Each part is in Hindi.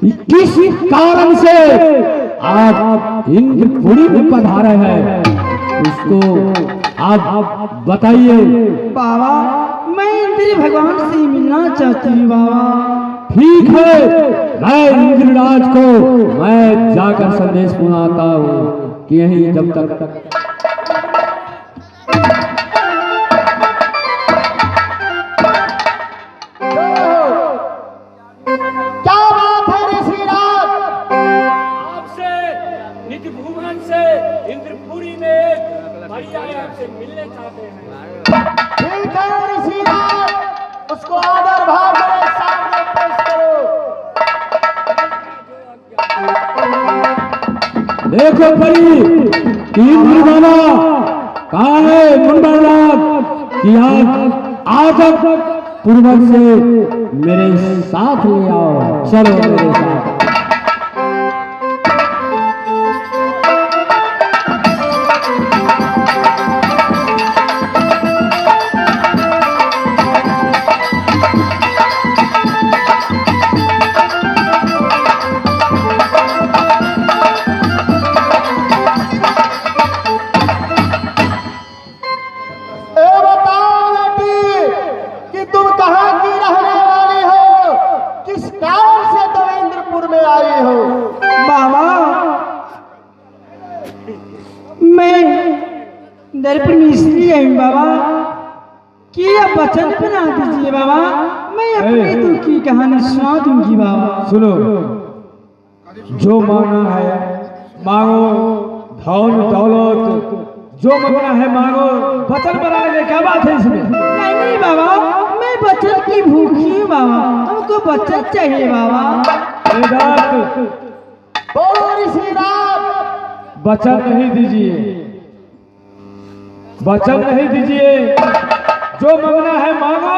किस कारण से आप इंद्रपुरी में पधारे हैं, उसको आप बताइए। बाबा, मैं इंद्र भगवान से मिलना चाहती हूँ बाबा। ठीक है, मैं इंद्रराज को मैं जाकर संदेश सुनाता हूँ कि यही जब तक इंद्रपुरी में एक बढ़िया आपसे मिलने चाहते हैं। ठीक है ऋषिराज, उसको आदर भाव मेरे सामने पेश करो। देखो परी, इंद्र बाबा कहाँ है मुंडरनाथ कि आज पूर्वज से मेरे साथ ले आओ, चलो मेरे साथ। दर्पण में इसलिए आई बाबा कि आप वचन बना दीजिए बाबा, मैं अपने दुख की कहानी सुना दूंगी बाबा। सुनो, जो मांगना है मांगो, धन दौलत जो मांगना है मांगो, वचन बना ले, क्या बात है इसमें? नहीं नहीं बाबा, मैं वचन की भूखी हूँ बाबा, हमको वचन चाहिए बाबा। बोलो ऋषिराज, वचन नहीं दीजिए, वचन नहीं दीजिए, जो मांगना है मांगो,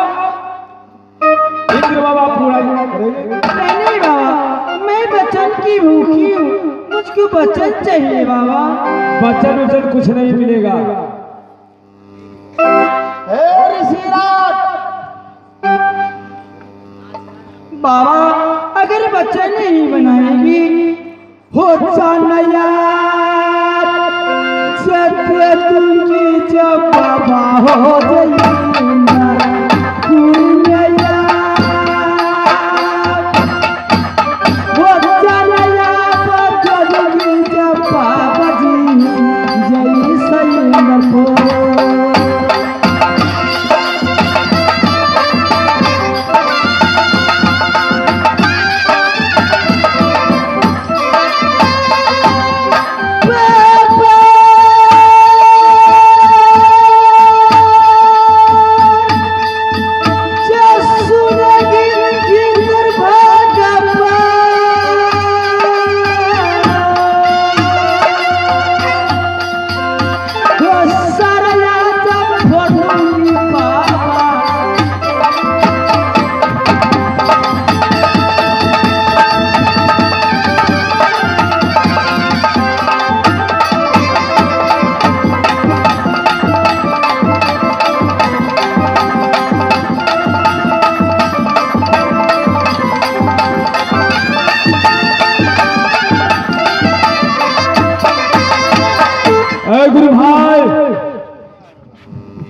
इंद्र बाबा पूरा करेंगे। नहीं बाबा, मैं वचन की भूखी हूँ, मुझको वचन चाहिए बाबा। वचन कुछ नहीं मिलेगा। हे ऋषिराज, बाबा अगर वचन नहीं बनाएगी हो नया तुमकी जब बाबा हो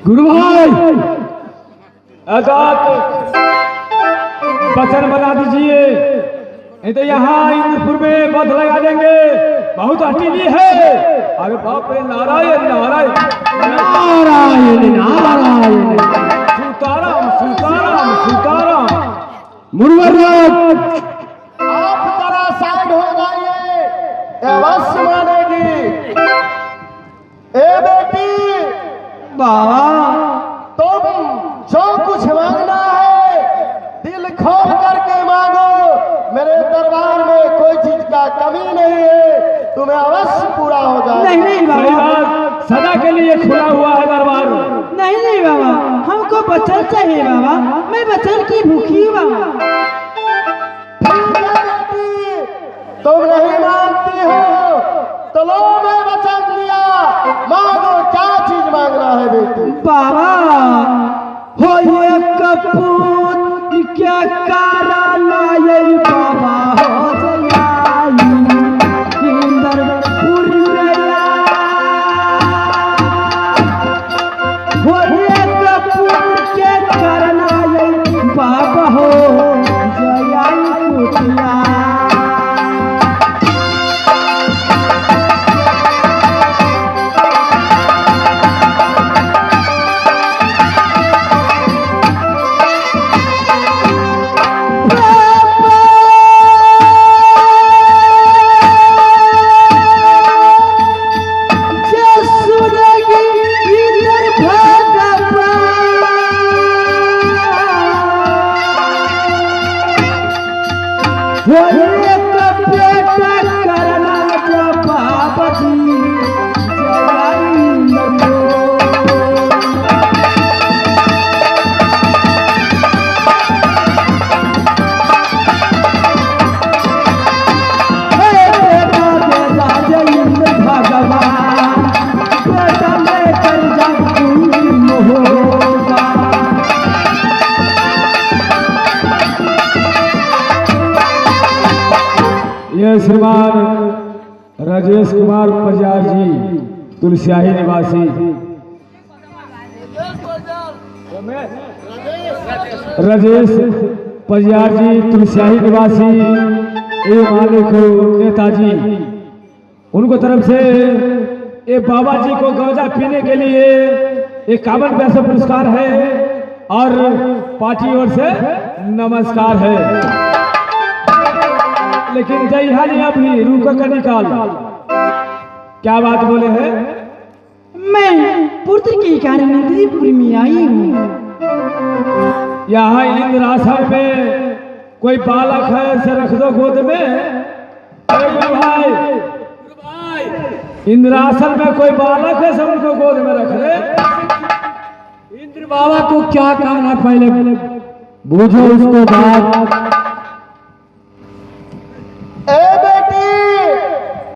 गुरु भाई आजाद वचन बना दीजिए, नहीं तो यहाँ इंद्रपुर में बध लगा देंगे, बहुत हटीली है। अरे बाप रे, नारायण नारायण नारायण नारायण, सीताराम सीताराम सीताराम। मुरवरनाथ, आप जरा साइड हो जाइए, अवश्य मानेगी। ए बेटी, बाबा तुम जो कुछ मांगना है दिल खोल करके मांगो, मेरे दरबार में कोई चीज का कमी नहीं है, तुम्हें अवश्य पूरा हो जाएगा। नहीं बाबा, सदा के लिए खुला हुआ है दरबार। नहीं बाबा, हमको वचन चाहिए बाबा, मैं वचन की भूखी हूँ बाबा। ठीक है बेटी, तुम नहीं मानती हो तो लो, मैं वचन दिया, मांगो, क्या चीज मांगना है बेटी? बाबा हो ये कपूत क्या कारण ये बाबा हो वो एक बेटा करना जो बाप जी जगाई मरो। ये श्रीमान राजेश कुमार पजार जी तुलसियाही निवासी। राजेश पजार जी तुलसियाही निवासी ये मालिक नेताजी, उनको तरफ से ये बाबा जी को गौजा पीने के लिए 51 पैसे पुरस्कार है और पार्टी ओर से नमस्कार है। लेकिन जय हाली अभी रुको का निकाल, क्या बात बोले हैं? मैं पुत्र के कारण नगरीपुर में आई हूँ। यहाँ इंद्रासन में कोई बालक है, इसे रख दो गोद में। अरे गुरु भाई, इंद्रासन में कोई बालक है, सब उनको गोद में रख ले। इंद्र बाबा को क्या कहना, पहले बूझो उसको बात।